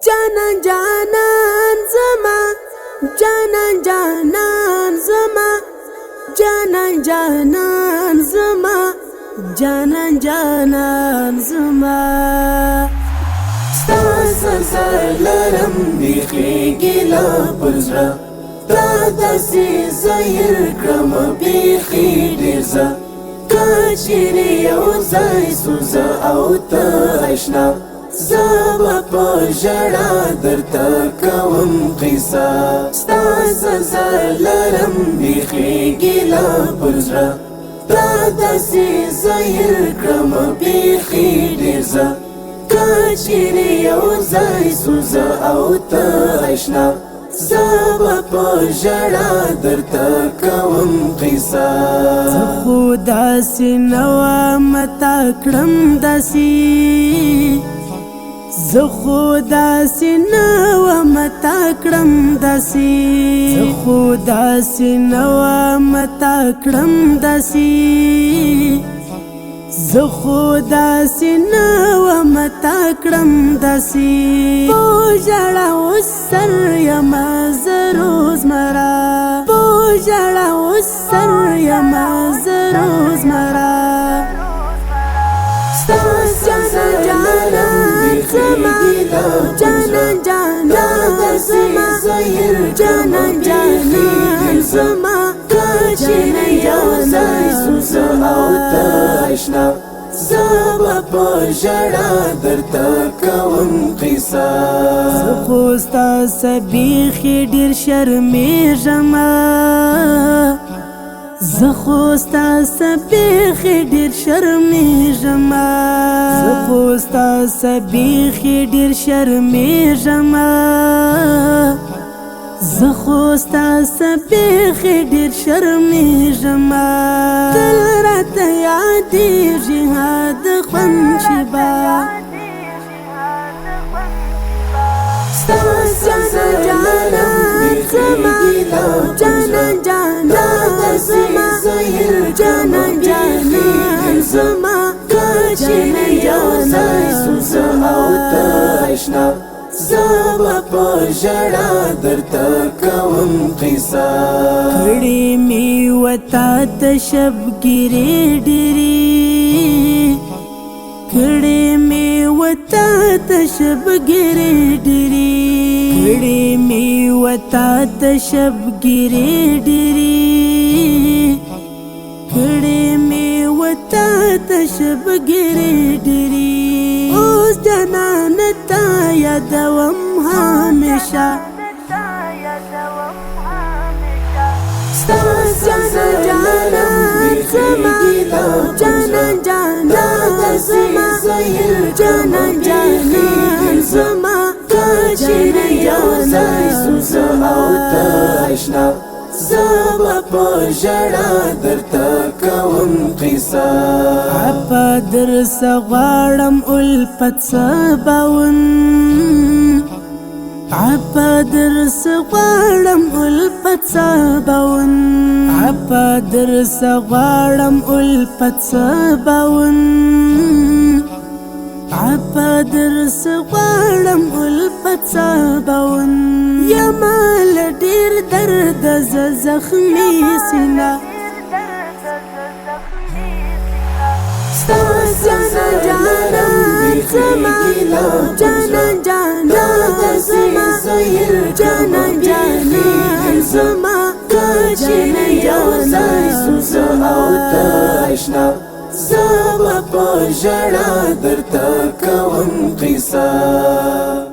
جانان جانان زما جانان جانان زما جانان جانان زما جانان جانان زما ستا لرم بیخیگی لا پرزرا تا دسی زهر کرم بیخی دیرزا کچیری یو زای سوزا او تا اشنا زبا پا جڑا در تا کوم قیسا ستا لرم بیخیگی لا پرزرا تا دسی زهر کرم بیخی دیرزا کچیری یو زای سوزا او تا اشنا زبا پا جڑا در تا کوم قیسا زخو داسی نوا متا کرم داسی زخو داسی نوا متا کرم داسی زخو داسی نوا متا کرم داسی زخو داسی نوا متا کرم داسی پوجڑا وسر یما زروز مرا پوجڑا وسر یما زروز مرا جانان جانان زما جانان جانان زما کچیری یو زای سوزا او تا اشنا زبا پا جڑا در تا کوم قیسا زخوستا سبیخی دیر شرمیجما زخوستا سبیخی دیر شرمیجما زخوستا سبیخی دیر شرمیجما زخوستا سبیخی دیر شرمیجما دل رات یادی جهاد خون شبا جانان زما جانان جانان زما جانان جانان زما کچیری یو زای سوزا او تا اشنا زبا پا جڑا در تا کوم قیسا کڑی می وطا تشبگیری ڈیری کڑی می وطا تشبگیری ڈیری کڑی می وطا تشبگیری ڈیری کڑی می وطا تشبگیری ڈیری اوس جانان تا یادوم همیشه جانان زما جانان جانان زما جانان جانان زما کچیری یو زای سوزا او تا اشنا زبا پا جڑا در تا کوم قیسا اپا در سغارم الپت سباون اپا در سغارم الپت سباون اپا در سغارم الپت سباون اپا در سغارم الپت سباون یمال دیر درد زخمی سینا جانان زما جانان جانان زما جانان جانان زما کچیری یو زای سوزا او تا اشنا زبا پا جڑا در تا کوم قیسا